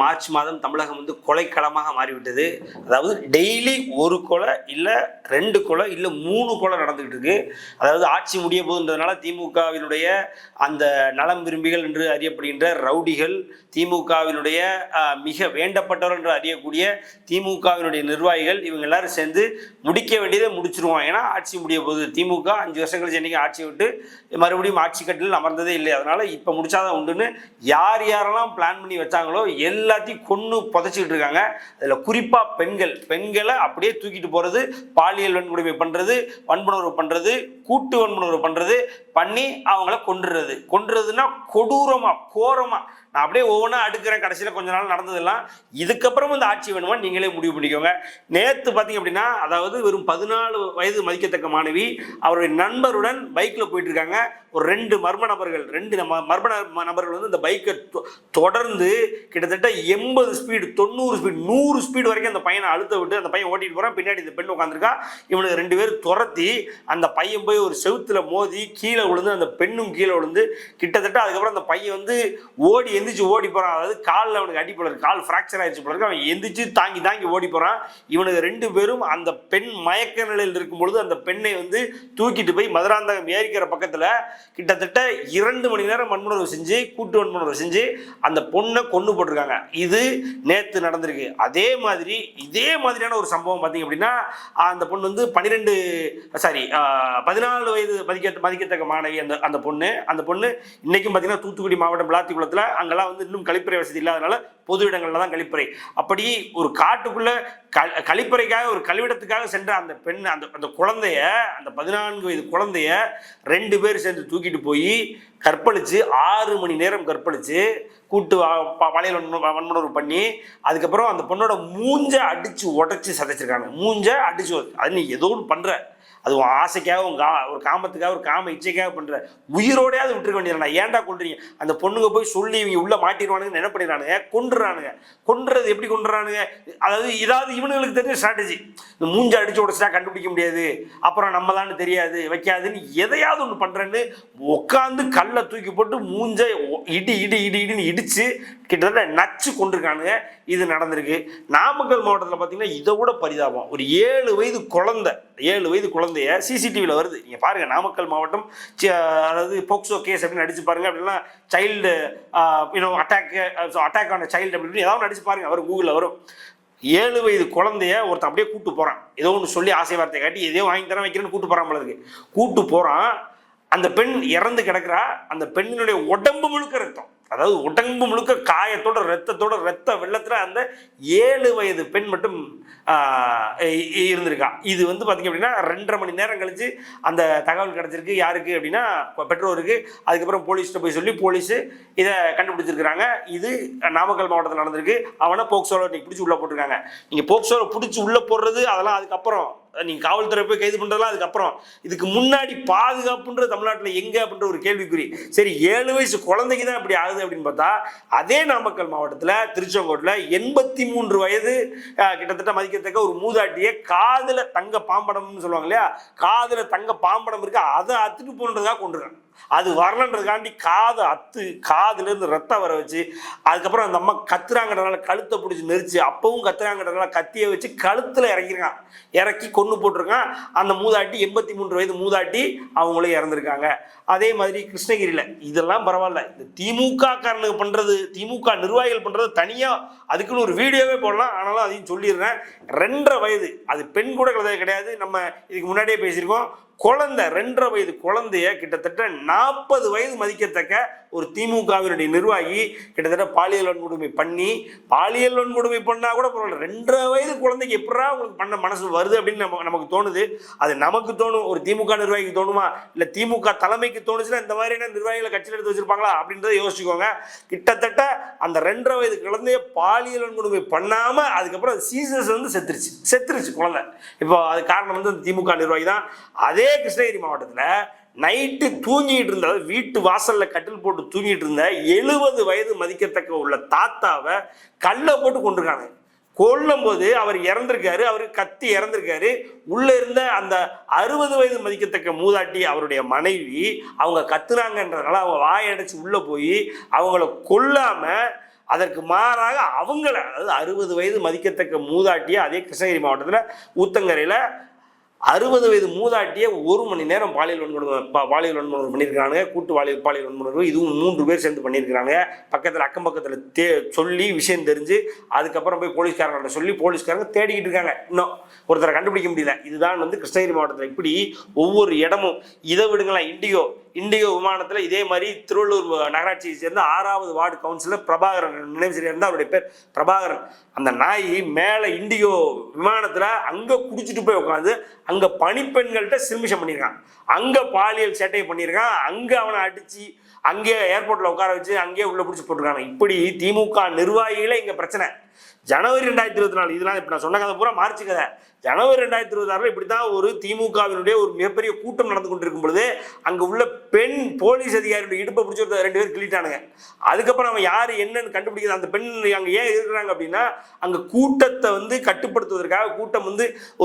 March மாதம் தமிழகம் வந்து கொலைக்களமாக மாறிவிட்டது. அதாவது டெய்லி ஒரு கொலை இல்லை 2 கொலை இல்லை 3 கொலை நடந்துகிட்டு இருக்கு. அதாவது ஆட்சி முடிய போகுதுன்றதுனால திமுகவினுடைய அந்த நலம் விரும்பிகள் என்று அறியப்படுகின்ற ரவுடிகள், திமுகவினுடைய மிக வேண்டப்பட்டவர் என்று அறியக்கூடிய திமுகவினுடைய நிர்வாகிகள், இவங்க எல்லாரும் சேர்ந்து முடிக்க வேண்டியதை முடிச்சிருவோம். ஏன்னா ஆட்சி முடிய போகுது. திமுக 5 வருஷம் கழிச்சு என்னைக்கு ஆட்சியை விட்டு மறுபடியும் ஆட்சி கட்டில் அமர்ந்ததே இல்லை. அதனால இப்போ முடிச்சாதான் உண்டுன்னு யார் யாரெல்லாம் பிளான் பண்ணி வச்சாங்களோ எல்லாத்தையும் கொன்று புதைச்சிக்கிட்டு இருக்காங்க. அதில் குறிப்பாக பெண்களை அப்படியே தூக்கிட்டு போகிறது, பாலியல் வன்கொடுமை பண்ணுறது, வன்புணர்வு பண்ணுறது, கூட்டு வன்புணர்வு பண்ணுறது பண்ணி அவங்கள கொன்றுறதுன்னா கொடூரமாக கோரமாக. நான் அப்படியே ஒவ்வொன்றா அடுக்கிறேன். கடைசியில் கொஞ்ச நாள் நடந்ததெல்லாம். இதுக்கப்புறம் இந்த ஆட்சி வேணுமா நீங்களே முடிவு பண்ணிக்கோங்க. நேற்று பார்த்தீங்க அப்படின்னா, அதாவது வெறும் 14 வயது மதிக்கத்தக்க மாணவி அவருடைய நண்பருடன் பைக்கில் போயிட்டு இருக்காங்க. ஒரு 2 மர்ம நபர்கள் வந்து இந்த பைக்கை தொடர்ந்து கிட்டத்தட்ட 80 ஸ்பீடு 90 ஸ்பீடு 100 ஸ்பீடு வரைக்கும் அந்த பையனை அழுத்த விட்டு அந்த பையன் ஓட்டிட்டு போகிறான். பின்னாடி இந்த பெண் உட்காந்துருக்கா. இவனுக்கு 2 பேர் துரத்தி அந்த பையன் போய் ஒரு செவுத்துல மோதி கீழே விழுந்து, அந்த பெண்ணும் கீழே விழுந்து, கிட்டத்தட்ட அதுக்கப்புறம் அந்த பையன் வந்து எந்திரிச்சு ஓடி போறான். அதாவது காலில் அவனுக்கு அடி போல இருக்கு, கால் ஃப்ராக்சர் ஆயிடுச்சு போல இருக்கு. அவன் எந்திரிச்சு தாங்கி ஓடி போறான். இவனுக்கு 2 பேரும் அந்த பெண் மயக்க நிலையில் இருக்கும் பொழுது அந்த பெண்ணை வந்து தூக்கிட்டு போய் மதுராந்தகம் ஏரிக்கிற பக்கத்துல கிட்டத்தட்ட 2 மணி நேரம் வன்முணர்வு செஞ்சு, கூட்டு வன்முணர்வு செஞ்சு அந்த பொண்ணை கொண்டு போட்டிருக்காங்க. இது நேற்று நடந்திருக்கு. இதே மாதிரியான ஒரு சம்பவம் பார்த்தீங்க அப்படின்னா, அந்த பொண்ணு வந்து 14 வயது மதிக்கத்தக்க மாணவி. அந்த பொண்ணு இன்னைக்கும் பார்த்தீங்கன்னா தூத்துக்குடி மாவட்டம் விளாத்திக்குளத்தில் அங்கெல்லாம் வந்து இன்னும் கழிப்பறை வசதி இல்லாதனால பொது இடங்கள்ல தான் கழிப்பறை. அப்படி ஒரு காட்டுக்குள்ள கழிப்பறைக்காக ஒரு கழிவிடத்துக்காக சென்ற அந்த பெண், அந்த குழந்தைய, அந்த 14 வயது குழந்தைய 2 பேர் சேர்ந்து தூக்கிட்டு போய் கற்பழிச்சு 6 மணி நேரம் கற்பழிச்சு கூட்டு பாலியல் வன்முணர்வு பண்ணி அதுக்கப்புறம் அந்த பொண்ணோட மூஞ்ச அடிச்சு உடைச்சு சதைச்சிருக்காங்க. மூஞ்ச அடிச்சு, அது நீ ஏதோ ஒன்று பண்ற, அது உன் ஆசைக்காக, ஒரு காமத்துக்காக, ஒரு காம இச்சைக்காக பண்ற, உயிரோடையாவது விட்டுருக்க வேண்டியது. ஏன்டா கொள்றீங்க? அந்த பொண்ணுங்க போய் சொல்லி இவங்க உள்ள மாட்டிடுவானுங்க, என்ன பண்ணிடுறானுங்க, கொன்றது எப்படி கொன்றானுங்க? அதாவது இவனுங்களுக்கு தெரிஞ்ச ஸ்ட்ராட்டஜி. இந்த மூஞ்ச அடிச்சு உடச்சா கண்டுபிடிக்க முடியாது, அப்புறம் நம்ம தான் தெரியாது வைக்காதுன்னு எதையாவது ஒன்று பண்றேன்னு உட்காந்து கல்லை தூக்கி போட்டு மூஞ்ச இடின்னு இடிச்சு கிட்டத்தட்ட நச்சு கொண்டிருக்கானுங்க. இது நடந்திருக்கு. நாமக்கல் மாவட்டத்தில் பார்த்தீங்கன்னா இதை விட பரிதாபம். ஒரு 7 வயது குழந்தைய சிசிடிவியில் வருது. நீங்கள் பாருங்கள், நாமக்கல் மாவட்டம், அதாவது போக்சோ கேஸ் அப்படின்னு அடிச்சு பாருங்க. அப்படின்னா சைல்டு அட்டாக் ஆன சைல்டு அப்படின்னு ஏதாவது அடிச்சு பாருங்க, வரும், கூகுளில் வரும். 7 வயது குழந்தைய ஒருத்தன் அப்படியே கூட்டு போகிறான். ஏதோ ஒன்று சொல்லி ஆசை வார்த்தை காட்டி எதையோ வாங்கி தரேன் வைக்கிறேன்னு கூட்டு போகிறான் போல இருக்கு. கூட்டு போகிறான். அந்த பெண் இறந்து கிடக்கிறா. அந்த பெண்ணினுடைய உடம்பு முழுக்க ரத்தம், அதாவது உடம்பு முழுக்க காயத்தோட ரத்த வெள்ளத்துல அந்த 7 வயது பெண் மட்டும் இருந்திருக்கா. இது வந்து பார்த்தீங்க அப்படின்னா 2.5 மணி நேரம் கழிச்சு அந்த தகவல் கிடைச்சிருக்கு. யாருக்கு அப்படின்னா பெற்றோருக்கு. அதுக்கப்புறம் போலீஸ்கிட்ட போய் சொல்லி போலீஸ் இதை கண்டுபிடிச்சிருக்கிறாங்க. இது நாமக்கல் மாவட்டத்தில் நடந்திருக்கு. அவனை போக்சோவில் இன்னைக்கு பிடிச்சி உள்ள போட்டிருக்காங்க. நீங்கள் போக்சோவில் பிடிச்சி உள்ள போடுறது அதெல்லாம் அதுக்கப்புறம், நீங்கள் காவல்துறை போய் கைது பண்ணுறதுலாம் அதுக்கப்புறம். இதுக்கு முன்னாடி பாதுகாப்புன்ற தமிழ்நாட்டில் எங்கே அப்படின்ற ஒரு கேள்விக்குறி. சரி, 7 வயசு குழந்தைக்கு தான் இப்படி ஆகுது அப்படின்னு பார்த்தா, அதே நாமக்கல் மாவட்டத்தில் திருச்செங்கோட்டில் 83 வயது கிட்டத்தட்ட மதிக்கத்தக்க ஒரு மூதாட்டியை காதில் தங்க பாம்படம்னு சொல்லுவாங்க இல்லையா, காதில் தங்க பாம்படம் இருக்கு, அதை அத்துட்டு போன்றதுக்காக கொண்டுருக்காங்க. அது வரலன்றதுக்காண்டி காதுல இருந்து ரத்தம் வர வச்சு, அதுக்கப்புறம் அந்த அம்மா கத்துறாங்கிறதுனால கழுத்தை பிடிச்சி நெரிச்சு, அப்பவும் கத்துறாங்கிறதுனால கத்தியை வச்சு கழுத்துல இறக்கி கொண்டு போட்டிருக்கான். அந்த மூதாட்டி 83 வயது மூதாட்டி அவங்களும் இறந்துருக்காங்க. அதே மாதிரி கிருஷ்ணகிரியில இதெல்லாம் பரவாயில்ல, இந்த திமுக காரனுக்கு பண்றது, திமுக நிர்வாகிகள் பண்றது தனியா அதுக்குன்னு ஒரு வீடியோவே போடலாம். ஆனாலும் அதையும் சொல்லிடுறேன். 2.5 வயது, அது பெண் கூட கிடையாது. நம்ம இதுக்கு முன்னாடியே பேசியிருக்கோம். குழந்தை 2.5 வயது குழந்தைய கிட்டத்தட்ட 40 வயது மதிக்கத்தக்க ஒரு திமுகவினுடைய நிர்வாகி கிட்டத்தட்ட பாலியல் வன்கொடுமை பண்ணா கூட பரவாயில்ல. 2.5 வயது குழந்தைக்கு எப்படா உங்களுக்கு பண்ண மனசு வருது அப்படின்னு நமக்கு தோணுது. அது நமக்கு தோணும், ஒரு திமுக நிர்வாகிக்கு தோணுமா, இல்லை திமுக தலைமைக்கு தோணுச்சுன்னா இந்த மாதிரியான நிர்வாகிகளை கட்சியில் எடுத்து வச்சிருப்பாங்களா அப்படின்றத யோசிச்சுக்கோங்க. கிட்டத்தட்ட அந்த 2.5 வயது குழந்தைய பாலியல் வன்கொடுமை பண்ணாம அதுக்கப்புறம் சீசஸ் வந்து செத்துருச்சு குழந்தை. இப்போ அது காரணம் வந்து திமுக நிர்வாகி தான். அதே கிருஷ்ணகிரி மாவட்டத்தில் நைட்டு தூங்கிட்டு இருந்த, வீட்டு வாசல்ல கட்டில் போட்டு தூங்கிட்டு இருந்த 70 வயது மதிக்கத்தக்க உள்ள தாத்தாவை கல்லை போட்டு கொண்டிருக்காங்க. கொல்லும் போது அவர் இறந்திருக்காரு, அவரு கத்தி இறந்திருக்காரு. உள்ள இருந்த அந்த 60 வயது மதிக்கத்தக்க மூதாட்டி அவருடைய மனைவி அவங்க கத்துறாங்கன்றதுனால அவங்க வாயடைச்சு உள்ள போய் அவங்கள கொல்லாம அதற்கு மாறாக அவங்கள, அதாவது 60 வயது மதிக்கத்தக்க மூதாட்டிய அதே கிருஷ்ணகிரி மாவட்டத்தில் ஊத்தங்கரையில் 60 வயது மூதாட்டிய 1 மணி நேரம் பாலியல் வன்முறை பண்ணியிருக்கிறாங்க. கூட்டு பாலியல் வன்முறை. இதுவும் 3 பேர் சேர்ந்து பண்ணியிருக்கிறாங்க. பக்கத்தில் அக்கம் பக்கத்தில் சொல்லி விஷயம் தெரிஞ்சு அதுக்கப்புறம் போய் போலீஸ்காரங்கள்ட்ட சொல்லி போலீஸ்காரங்க தேடிக்கிட்டு இருக்காங்க. இன்னும் ஒருத்தரை கண்டுபிடிக்க முடியல. இதுதான் கிருஷ்ணகிரி மாவட்டத்தில் இப்படி ஒவ்வொரு இடமும். இதை விடுங்களா, இண்டிகோ விமானத்தில் இதே மாதிரி திருவள்ளூர் நகராட்சியை சேர்ந்த 6வது வார்டு கவுன்சிலர் பிரபாகரன், நினைவு சரியா இருந்தால் அவருடைய பேர் பிரபாகரன். அந்த நாய் மேலே இண்டிகோ விமானத்தில் அங்கே குடிச்சிட்டு போய் உட்காந்து அங்கே பணிப்பெண்கள்கிட்ட சில்மிஷம் பண்ணியிருக்கான், அங்கே பாலியல் சேட்டையை பண்ணியிருக்கான், அங்கே அவனை அடித்து அங்கேயே ஏர்போர்ட்டில் உட்கார வச்சு அங்கேயே உள்ளே பிடிச்சி போட்டிருக்காங்க. இப்படி திமுக நிர்வாகிகளே இங்கே பிரச்சனை. ஜனவரி 2024 இதெல்லாம் இப்போ நான் சொன்ன கதை பூரா மார்ச் கதை. ஜனவரி 2026 இப்படி தான் ஒரு திமுகவினுடைய ஒரு மிகப்பெரிய கூட்டம் நடந்து கொண்டிருக்கும் பொழுது அங்கே உள்ள பெண் போலீஸ் அதிகாரியுடைய இடுப்பை பிடிச்சி 2 பேர் கிள்ளிட்டானுங்க. அதுக்கப்புறம் அவன் யார் என்னன்னு கண்டுபிடிக்கிறது. அந்த பெண் அங்கே ஏன் இருக்கிறாங்க அப்படின்னா, அங்கே கூட்டத்தை கட்டுப்படுத்துவதற்காக கூட்டம்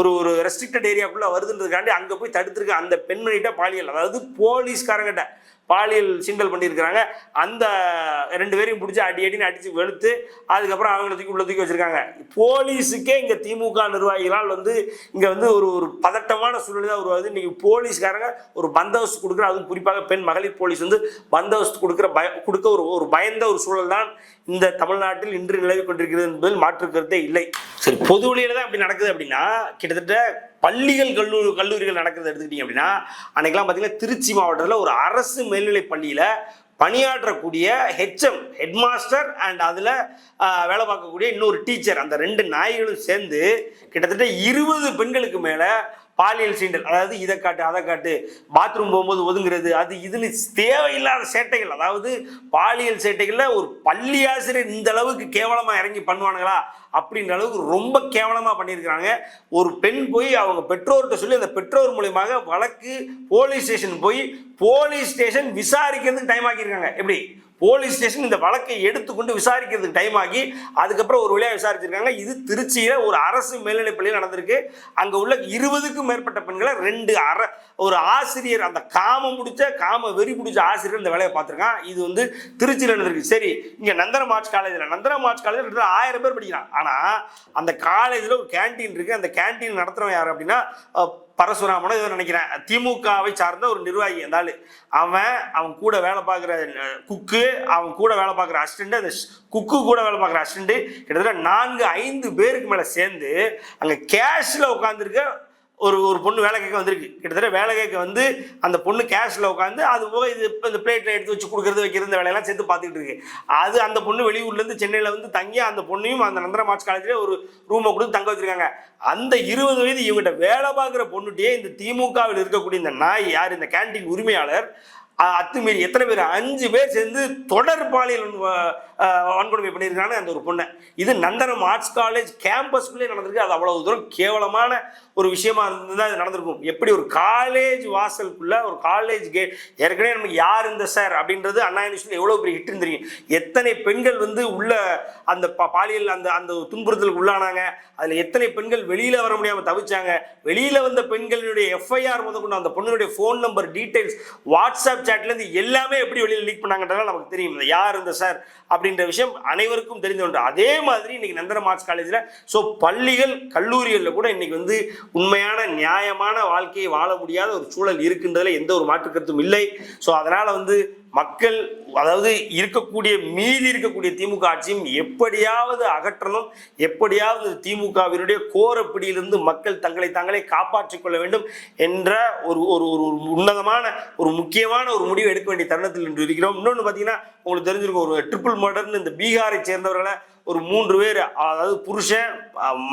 ஒரு ரெஸ்ட்ரிக்டட் ஏரியாக்குள்ளே வருதுன்றதுக்காண்டி அங்கே போய் தடுத்துருக்க அந்த பெண்மணிகிட்ட பாலியல், அதாவது போலீஸ்காரங்கிட்ட பாலியல் சீண்டல் பண்ணியிருக்கிறாங்க. அந்த 2 பேரையும் பிடிச்சி அடின்னு அடித்து வெளுத்து அதுக்கப்புறம் அவங்கள உள்ள தூக்கி வச்சிருக்காங்க. போலீஸுக்கே இங்கே திமுக நிர்வாகிகளால் இங்கே ஒரு பதட்டமான சூழ்நிலை தான் உருவாகுது. இன்னைக்கு போலீஸ்காரங்க ஒரு பந்தோபஸ்து கொடுக்குற, அதுவும் குறிப்பாக பெண் மகளிர் போலீஸ் பந்தோபஸ்து கொடுக்க ஒரு பயந்த ஒரு சூழல் தான் இந்த தமிழ்நாட்டில் இன்று நிலவி கொண்டிருக்கிறது என்பதில் மாற்று கருத்தே இல்லை. சரி, பொது வழியில தான் அப்படி நடக்குது அப்படின்னா, கிட்டத்தட்ட பள்ளிகள் கல்லூரிகள் நடக்கிறது எடுத்துக்கிட்டீங்க அப்படின்னா, அன்னைக்கெல்லாம் பார்த்தீங்கன்னா திருச்சி மாவட்டத்தில் ஒரு அரசு மேல்நிலைப் பள்ளியில் பணியாற்றக்கூடிய ஹெட் மாஸ்டர் அண்ட் அதில் வேலை பார்க்கக்கூடிய இன்னொரு டீச்சர், அந்த 2 நாய்களும் சேர்ந்து கிட்டத்தட்ட 20 பெண்களுக்கு மேலே பாலியல் சீண்டல், அதாவது இதை காட்டு அதை காட்டு, பாத்ரூம் போகும்போது ஒதுங்குறது, அது இதுன்னு தேவையில்லாத சேட்டைகள். அதாவது பாலியல் சேட்டைகளில் ஒரு பள்ளி ஆசிரியர் இந்த அளவுக்கு கேவலமாக இறங்கி பண்ணுவானுங்களா அப்படின்ற அளவுக்கு ரொம்ப கேவலமாக பண்ணியிருக்கிறாங்க. ஒரு பெண் போய் அவங்க பெற்றோர்கிட்ட சொல்லி அந்த பெற்றோர் மூலியமாக வழக்கு போலீஸ் ஸ்டேஷன் விசாரிக்கிறதுக்கு டைம் ஆக்கியிருக்காங்க. எப்படி போலீஸ் ஸ்டேஷன் இந்த வழக்கை எடுத்துக்கொண்டு விசாரிக்கிறதுக்கு டைம் ஆகி அதுக்கப்புறம் ஒரு வழியாக விசாரிச்சிருக்காங்க. இது திருச்சியில் ஒரு அரசு மேல்நிலைப் பள்ளியில் நடந்திருக்கு. அங்கே உள்ள 20க்கும் மேற்பட்ட பெண்களை ஒரு ஆசிரியர், அந்த காம வெறி பிடிச்ச ஆசிரியர் இந்த வேலையை பார்த்துருக்கான். இது திருச்சியில் நடந்திருக்கு. சரி, இங்கே நந்தனம் ஆர்ட்ஸ் காலேஜில் 1000 பேர் படிக்கிறான். ஆனால் அந்த காலேஜில் ஒரு கேன்டீன் இருக்குது. அந்த கேன்டீன் நடத்துகிறவன் யார் அப்படின்னா பரசுராமனோ இதை நினைக்கிறேன், திமுகவை சார்ந்த ஒரு நிர்வாகி. இருந்தாலும் அவன் கூட வேலை பார்க்குற குக்கு, அவன் கூட வேலை பார்க்குற அசிஸ்டண்ட், அந்த குக்கு கூட வேலை பார்க்குற அசிஸ்டண்ட் கிட்டத்தட்ட 4-5 பேருக்கு மேலே சேர்ந்து அங்கே கேஷில் உட்காந்துருக்க ஒரு பொண்ணு வேலை கேட்க வந்திருக்கு. கிட்டத்தட்ட வேலை கேட்க அந்த பொண்ணு கேஷில் உட்காந்து அது போக இது இப்போ இந்த பிளேட்டில் எடுத்து வச்சு கொடுக்குறது வைக்கிறது இந்த வேலையெல்லாம் சேர்த்து பார்த்துக்கிட்டு இருக்கு. அந்த பொண்ணு வெளியூர்லேருந்து சென்னையில் தங்கி அந்த பொண்ணையும் அந்த நந்தனம் ஆர்ட்ஸ் காலேஜில் ஒரு ரூமை கொடுத்து தங்க வச்சிருக்காங்க. அந்த 20 வயது இவங்ககிட்ட வேலை பார்க்குற பொண்ணுகிட்டே இந்த திமுகவில் இருக்கக்கூடிய இந்த நாய் யார், இந்த கேன்டீன் உரிமையாளர், அத்துமீறி எத்தனை பேர் 5 பேர் சேர்ந்து தொடர் பாலியல் வன்கொடுமை பண்ணியிருக்காங்க அந்த ஒரு பொண்ணை. இது நந்தனம் ஆர்ட்ஸ் காலேஜ் கேம்பஸ்குள்ளே நடந்திருக்கு. அது அவ்வளவு தூரம் கேவலமான ஒரு விஷயமா இருந்ததுதான் இது நடந்திருக்கும். எப்படி ஒரு காலேஜ் வாசலுக்குள்ள ஒரு காலேஜ் கேட், ஏற்கனவே நமக்கு யார் இந்த சார் அப்படின்றது அண்ணா யூனிவர்சிட்டியில் எவ்வளோ பெரிய ஹிட் இருந்திருக்கும். எத்தனை பெண்கள் உள்ள அந்த பாலியல் அந்த துன்புறுத்தலுக்கு உள்ளானாங்க. அதில் எத்தனை பெண்கள் வெளியில் வர முடியாமல் தவிச்சாங்க. வெளியில் வந்த பெண்களுடைய எஃப்ஐஆர் முதற்கொண்டு அந்த பொண்ணுடைய ஃபோன் நம்பர் டீட்டெயில்ஸ் வாட்ஸ்அப் சாட்லேருந்து எல்லாமே எப்படி வெளியில் லீக் பண்ணாங்கன்றதால நமக்கு தெரியும் யார் இந்த சார் அப்படின்ற விஷயம் அனைவருக்கும் தெரிந்து கொண்டு. அதே மாதிரி இன்னைக்கு நந்தனம் ஆர்ட்ஸ் காலேஜில் பள்ளிகள் கல்லூரிகளில் கூட இன்னைக்கு உண்மையான நியாயமான வாழ்க்கையை வாழ முடியாத ஒரு சூழல் இருக்கின்றதுல எந்த ஒரு மாற்று கருத்தும் இல்லை. ஸோ அதனால் மக்கள், அதாவது மீதி இருக்கக்கூடிய திமுக ஆட்சியும் எப்படியாவது அகற்றணும், எப்படியாவது திமுகவினுடைய கோரப்பிடியிலிருந்து மக்கள் தங்களை தாங்களே காப்பாற்றிக் கொள்ள வேண்டும் என்ற ஒரு உன்னதமான ஒரு முக்கியமான ஒரு முடிவு எடுக்க வேண்டிய தருணத்தில் இன்று இருக்கிறோம். இன்னொன்று பார்த்தீங்கன்னா உங்களுக்கு தெரிஞ்சிருக்கும், ஒரு ட்ரிபிள் மர்டர்னு இந்த பீகாரை சேர்ந்தவர்களை ஒரு 3 பேர், அதாவது புருஷன்,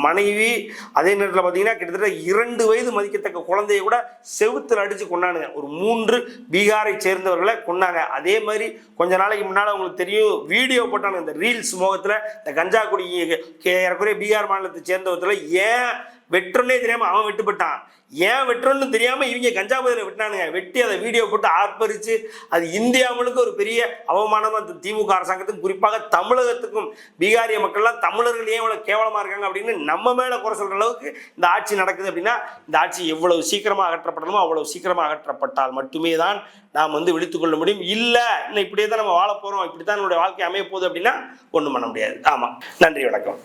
மனைவி, அதே நேரத்தில் பார்த்தீங்கன்னா கிட்டத்தட்ட 2 வயது மதிக்கத்தக்க குழந்தைய கூட செவுத்தில் அடித்து கொண்டானுங்க. ஒரு 3 பீகாரை சேர்ந்தவர்களை கொண்டாங்க. அதே மாதிரி கொஞ்ச நாளைக்கு முன்னால் உங்களுக்கு தெரியும், வீடியோ போட்டானுங்க இந்த ரீல்ஸ் மோகத்தில். இந்த கஞ்சா குடி ஏறக்குறைய பீகார் மாநிலத்தை சேர்ந்தவர்களை ஏன் வெட்டுறனே தெரியாமல் அவன் வெட்டுப்பட்டான். ஏன் வெட்டுறோன்னு தெரியாமல் இவங்க கஞ்சா போதையில் வெட்டினானுங்க. வெட்டி அதை வீடியோ போட்டு ஆர்ப்பரித்து அது இந்தியா முழுக்க ஒரு பெரிய அவமானமாக திமுக அரசாங்கத்துக்கும் குறிப்பாக தமிழகத்துக்கும் பீகாரிய மக்கள்லாம் தமிழர்கள் ஏன் இவ்வளோ கேவலமாக இருக்காங்க அப்படின்னு நம்ம மேலே குறை சொல்கிற அளவுக்கு இந்த ஆட்சி நடக்குது. அப்படின்னா இந்த ஆட்சி எவ்வளவு சீக்கிரமாக அகற்றப்படணுமோ அவ்வளவு சீக்கிரமாக அகற்றப்பட்டால் மட்டுமே தான் நாம் விழித்துக் கொள்ள முடியும். இல்லை இன்னும் இப்படியே தான் நம்ம வாழ போகிறோம், இப்படி தான் நம்மளுடைய வாழ்க்கை அமைய போகுது அப்படின்னா ஒன்றும் பண்ண முடியாது. ஆமாம், நன்றி, வணக்கம்.